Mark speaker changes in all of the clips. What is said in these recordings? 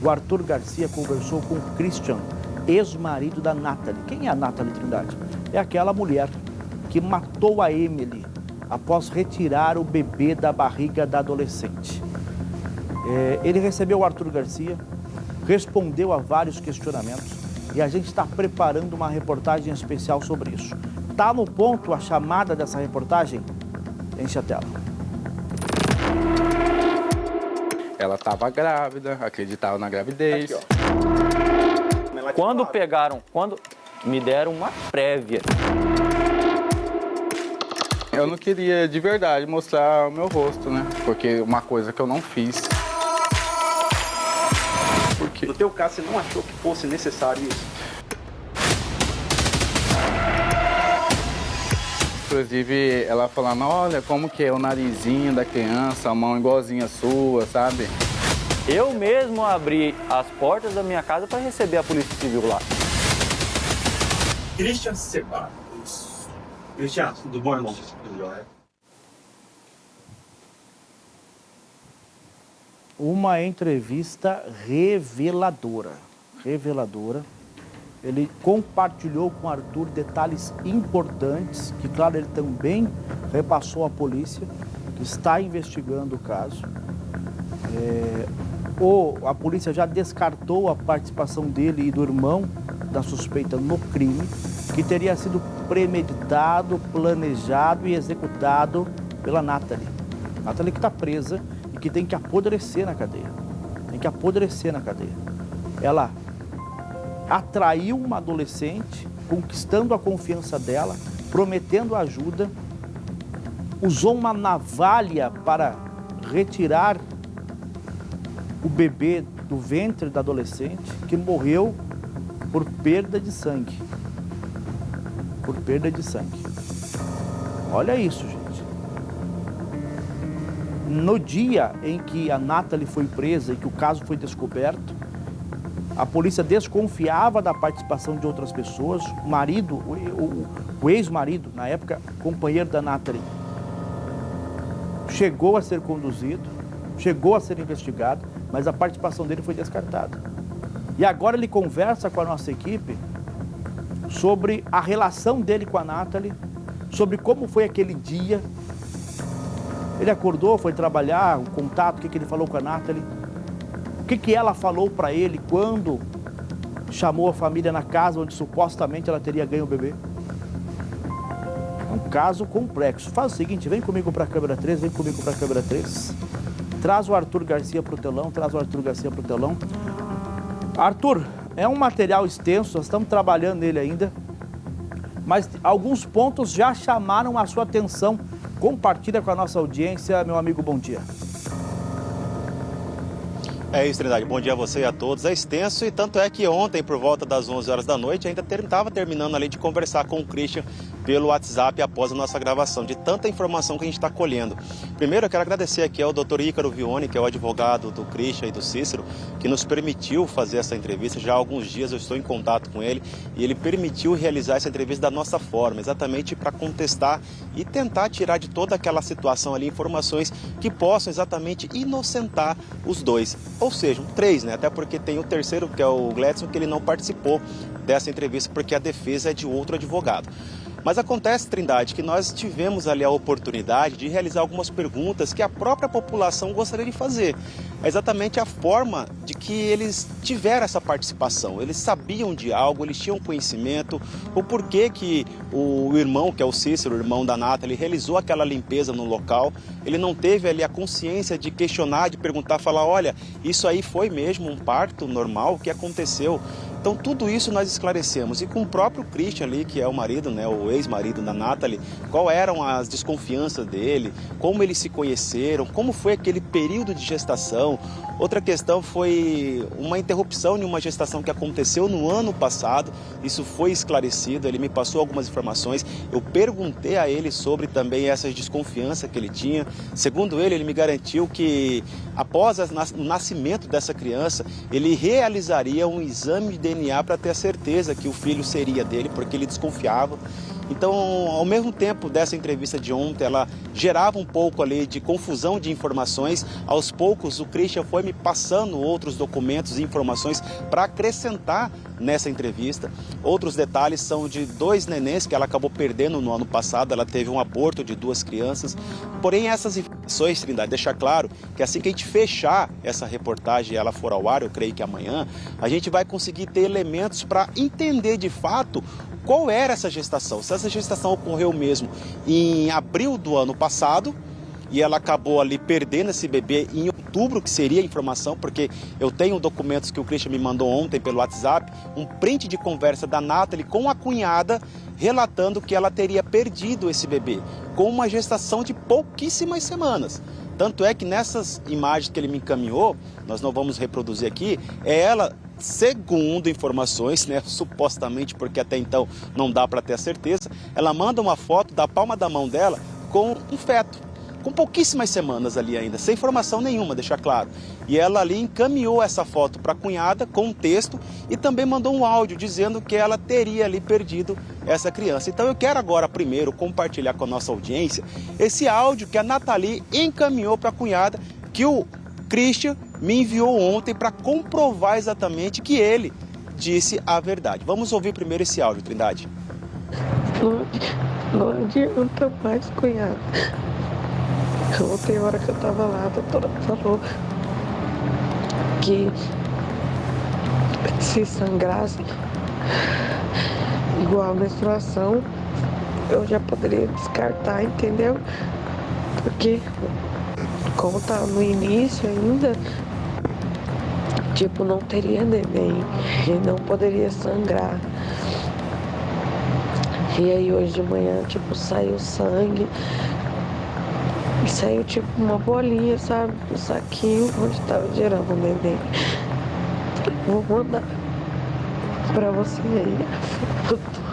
Speaker 1: o Arthur Garcia conversou com o Christian, ex-marido da Nathalie. Quem é a Nathalie Trindade? É aquela mulher que matou a Emily após retirar o bebê da barriga da adolescente. Ele recebeu o Arthur Garcia, respondeu a vários questionamentos e a gente está preparando uma reportagem especial sobre isso. Está no ponto a chamada dessa reportagem? Enche a tela.
Speaker 2: Ela estava grávida, acreditava na gravidez.
Speaker 3: Aqui, quando me deram uma prévia.
Speaker 2: Eu não queria de verdade mostrar o meu rosto, né? Porque uma coisa que eu não fiz. Porque...
Speaker 4: No teu caso, você não achou que fosse necessário isso?
Speaker 2: Inclusive, ela falando, olha como que é o narizinho da criança, a mão igualzinha sua, sabe?
Speaker 3: Eu mesmo abri as portas da minha casa para receber a Polícia Civil lá.
Speaker 5: Christian Sebar. Christian, tudo bom, irmão?
Speaker 1: Uma entrevista reveladora. Ele compartilhou com o Arthur detalhes importantes, que, claro, ele também repassou à polícia, que está investigando o caso. A polícia já descartou a participação dele e do irmão da suspeita no crime, que teria sido premeditado, planejado e executado pela Nathalie. Nathalie que está presa e que tem que apodrecer na cadeia. Ela atraiu uma adolescente, conquistando a confiança dela, prometendo ajuda, usou uma navalha para retirar o bebê do ventre da adolescente, que morreu por perda de sangue. Olha isso, gente. No dia em que a Nathalie foi presa e que o caso foi descoberto, a polícia desconfiava da participação de outras pessoas. O marido, o ex-marido, na época, companheiro da Nathalie, chegou a ser conduzido, chegou a ser investigado, mas a participação dele foi descartada. E agora ele conversa com a nossa equipe sobre a relação dele com a Nathalie, sobre como foi aquele dia. Ele acordou, foi trabalhar, o contato, o que ele falou com a Nathalie. O que ela falou para ele quando chamou a família na casa onde supostamente ela teria ganho o bebê? É um caso complexo. Faz o seguinte, vem comigo para a câmera 3, Traz o Arthur Garcia para o telão, Arthur, é um material extenso, nós estamos trabalhando nele ainda, mas alguns pontos já chamaram a sua atenção. Compartilha com a nossa audiência, meu amigo, bom dia.
Speaker 6: É isso, Trindade. Bom dia a você e a todos. É extenso e tanto é que ontem, por volta das 11 horas da noite, ainda estava terminando ali de conversar com o Christian pelo WhatsApp após a nossa gravação, de tanta informação que a gente está colhendo. Primeiro, eu quero agradecer aqui ao Dr. Ícaro Vione, que é o advogado do Christian e do Cícero, que nos permitiu fazer essa entrevista. Já há alguns dias eu estou em contato com ele e ele permitiu realizar essa entrevista da nossa forma, exatamente para contestar e tentar tirar de toda aquela situação ali informações que possam exatamente inocentar os dois. Ou seja, três, né? Até porque tem o terceiro, que é o Gledson, que ele não participou dessa entrevista porque a defesa é de outro advogado. Mas acontece, Trindade, que nós tivemos ali a oportunidade de realizar algumas perguntas que a própria população gostaria de fazer. É exatamente a forma de que eles tiveram essa participação. Eles sabiam de algo, eles tinham conhecimento, o porquê que o irmão, que é o Cícero, o irmão da Nathalie, realizou aquela limpeza no local. Ele não teve ali a consciência de questionar, de perguntar, falar, olha, isso aí foi mesmo um parto normal? O que aconteceu? Então, tudo isso nós esclarecemos. E com o próprio Christian ali, que é o marido, né, o ex-marido da Nathalie, qual eram as desconfianças dele, como eles se conheceram, como foi aquele período de gestação. Outra questão foi uma interrupção em uma gestação que aconteceu no ano passado. Isso foi esclarecido, ele me passou algumas informações. Eu perguntei a ele sobre também essas desconfianças que ele tinha. Segundo ele, ele me garantiu que após o nascimento dessa criança, ele realizaria um exame de DNA para ter a certeza que o filho seria dele, porque ele desconfiava. Então, ao mesmo tempo dessa entrevista de ontem, ela gerava um pouco ali de confusão de informações. Aos poucos, o Christian foi me passando outros documentos e informações para acrescentar nessa entrevista. Outros detalhes são de 2 nenês que ela acabou perdendo no ano passado. Ela teve um aborto de 2 crianças. Porém, essas informações, Trindade, deixar claro que assim que a gente fechar essa reportagem e ela for ao ar, eu creio que amanhã, a gente vai conseguir ter elementos para entender de fato qual era essa gestação. Se essa gestação ocorreu mesmo em abril do ano passado e ela acabou ali perdendo esse bebê em outubro, que seria a informação, porque eu tenho documentos que o Christian me mandou ontem pelo WhatsApp, um print de conversa da Nathalie com a cunhada, relatando que ela teria perdido esse bebê, com uma gestação de pouquíssimas semanas. Tanto é que nessas imagens que ele me encaminhou, nós não vamos reproduzir aqui, é ela, segundo informações, né, supostamente, porque até então não dá para ter a certeza, ela manda uma foto da palma da mão dela com um feto, com pouquíssimas semanas ali ainda, sem informação nenhuma, deixar claro. E ela ali encaminhou essa foto para a cunhada com um texto e também mandou um áudio dizendo que ela teria ali perdido essa criança. Então eu quero agora primeiro compartilhar com a nossa audiência esse áudio que a Nathalie encaminhou para a cunhada, que o Christian me enviou ontem para comprovar exatamente que ele disse a verdade. Vamos ouvir primeiro esse áudio, Trindade.
Speaker 7: Não adianta mais, cunhado. Ontem, hora que eu tava lá, a doutora falou que se sangrasse igual a menstruação, eu já poderia descartar, entendeu? Porque como tá no início ainda, tipo, não teria neném e não poderia sangrar. E aí hoje de manhã, tipo, saiu sangue. E saiu tipo uma bolinha, sabe? Um saquinho onde tava gerando o neném. Vou mandar pra você aí a foto.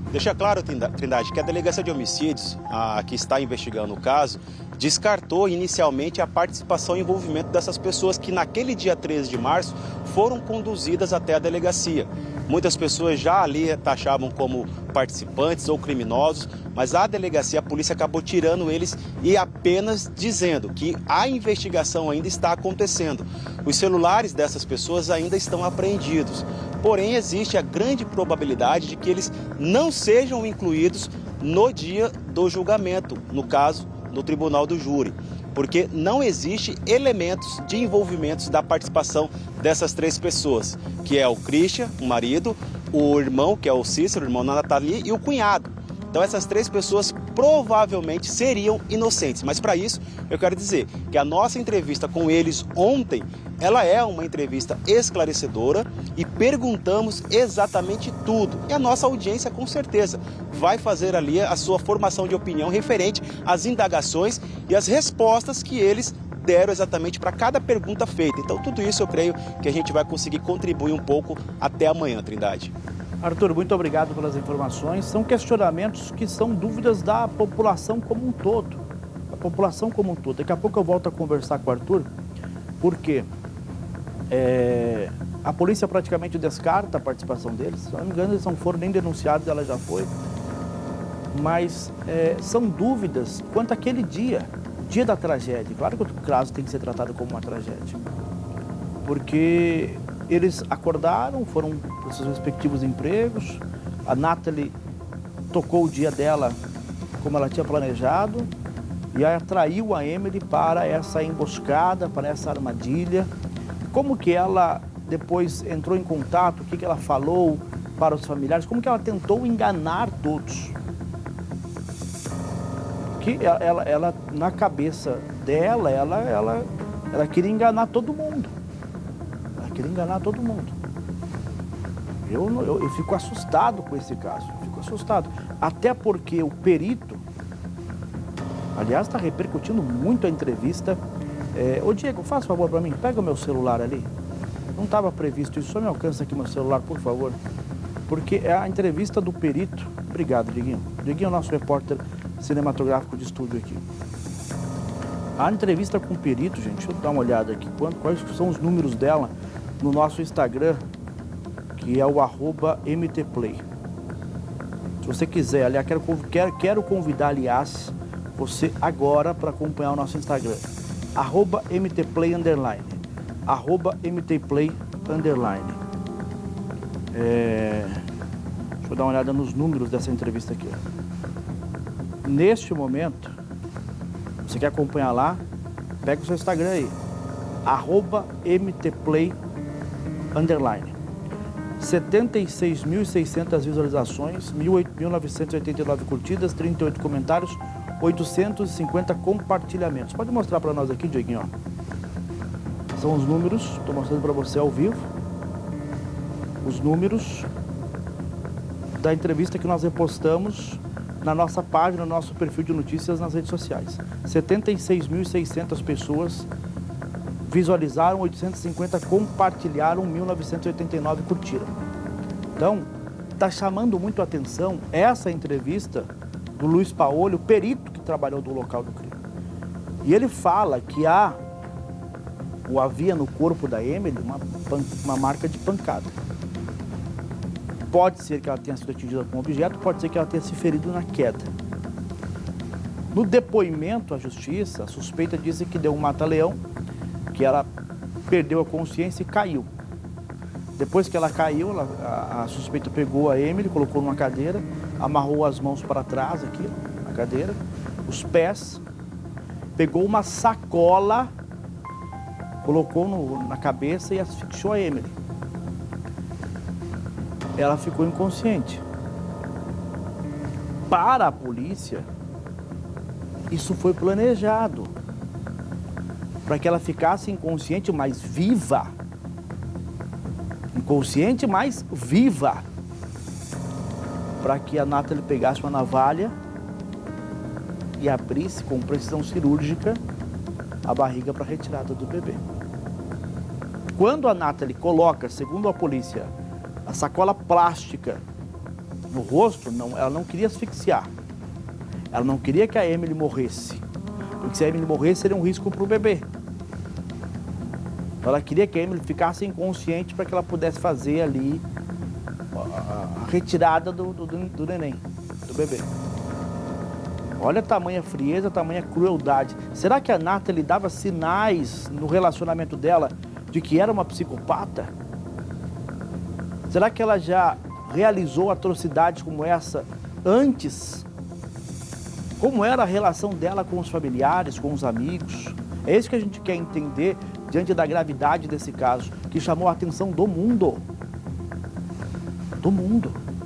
Speaker 6: Deixa claro, Trindade, que a Delegacia de Homicídios, que está investigando o caso, descartou inicialmente a participação e envolvimento dessas pessoas que naquele dia 13 de março foram conduzidas até a delegacia. Muitas pessoas já ali taxavam como participantes ou criminosos, mas a delegacia, a polícia acabou tirando eles e apenas dizendo que a investigação ainda está acontecendo. Os celulares dessas pessoas ainda estão apreendidos, porém existe a grande probabilidade de que eles não sejam incluídos no dia do julgamento, no caso, no tribunal do júri, porque não existe elementos de envolvimento da participação dessas 3 pessoas, que é o Christian, o marido, o irmão, que é o Cícero, o irmão da Nathalie, e o cunhado. Então essas 3 pessoas provavelmente seriam inocentes, mas para isso eu quero dizer que a nossa entrevista com eles ontem, ela é uma entrevista esclarecedora e perguntamos exatamente tudo. E a nossa audiência com certeza vai fazer ali a sua formação de opinião referente às indagações e às respostas que eles deram exatamente para cada pergunta feita. Então tudo isso eu creio que a gente vai conseguir contribuir um pouco até amanhã, Trindade.
Speaker 1: Arthur, muito obrigado pelas informações. São questionamentos que são dúvidas da população como um todo. A população como um todo. Daqui a pouco eu volto a conversar com o Arthur, porque a polícia praticamente descarta a participação deles. Se não me engano, eles não foram nem denunciados, ela já foi. Mas são dúvidas quanto àquele dia da tragédia. Claro que o caso tem que ser tratado como uma tragédia. Porque eles acordaram, foram para os seus respectivos empregos, a Nathalie tocou o dia dela como ela tinha planejado e atraiu a Emily para essa emboscada, para essa armadilha. Como que ela depois entrou em contato, o que ela falou para os familiares, como que ela tentou enganar todos. Que ela na cabeça dela, ela queria enganar todo mundo. Queria enganar todo mundo. Eu fico assustado com esse caso, fico assustado. Até porque o perito, aliás, está repercutindo muito a entrevista. Ô Diego, faz favor para mim, pega o meu celular ali. Não estava previsto isso, só me alcança aqui meu celular, por favor. Porque é a entrevista do perito. Obrigado, Dieguinho. Dieguinho é o nosso repórter cinematográfico de estúdio aqui. A entrevista com o perito, gente, deixa eu dar uma olhada aqui. Quais são os números dela no nosso Instagram, que é o @mtplay. Se você quiser, aliás, quero convidar, aliás, você agora para acompanhar o nosso Instagram. @mtplay_. @mtplay_. Deixa eu dar uma olhada nos números dessa entrevista aqui. Neste momento, você quer acompanhar lá, pega o seu Instagram aí. @mtplay_. 76.600 visualizações, 1.989 curtidas, 38 comentários, 850 compartilhamentos. Pode mostrar para nós aqui, Dieguinho, ó. São os números, estou mostrando para você ao vivo. Os números da entrevista que nós repostamos na nossa página, no nosso perfil de notícias nas redes sociais. 76.600 pessoas visualizaram, 850 compartilharam, 1.989 curtiram. Então, está chamando muito a atenção essa entrevista do Luiz Paoli, o perito que trabalhou do local do crime. E ele fala que havia no corpo da Emily uma marca de pancada. Pode ser que ela tenha sido atingida com um objeto, pode ser que ela tenha se ferido na queda. No depoimento à justiça, a suspeita disse que deu um mata-leão, que ela perdeu a consciência e caiu. Depois que ela caiu, a suspeita pegou a Emily, colocou numa cadeira, amarrou as mãos para trás aqui, na cadeira, os pés, pegou uma sacola, colocou na cabeça e asfixiou a Emily. Ela ficou inconsciente. Para a polícia, isso foi planejado, para que ela ficasse inconsciente, mas viva. Inconsciente, mas viva. Para que a Nathalie pegasse uma navalha e abrisse com precisão cirúrgica a barriga para a retirada do bebê. Quando a Nathalie coloca, segundo a polícia, a sacola plástica no rosto, ela não queria asfixiar. Ela não queria que a Emily morresse. Porque se a Emily morresse, seria um risco para o bebê. Ela queria que a Emily ficasse inconsciente para que ela pudesse fazer ali a retirada do neném, do bebê. Olha a tamanha frieza, a tamanha crueldade. Será que a Nathalie dava sinais no relacionamento dela de que era uma psicopata? Será que ela já realizou atrocidades como essa antes? Como era a relação dela com os familiares, com os amigos? É isso que a gente quer entender diante da gravidade desse caso, que chamou a atenção do mundo. Do mundo.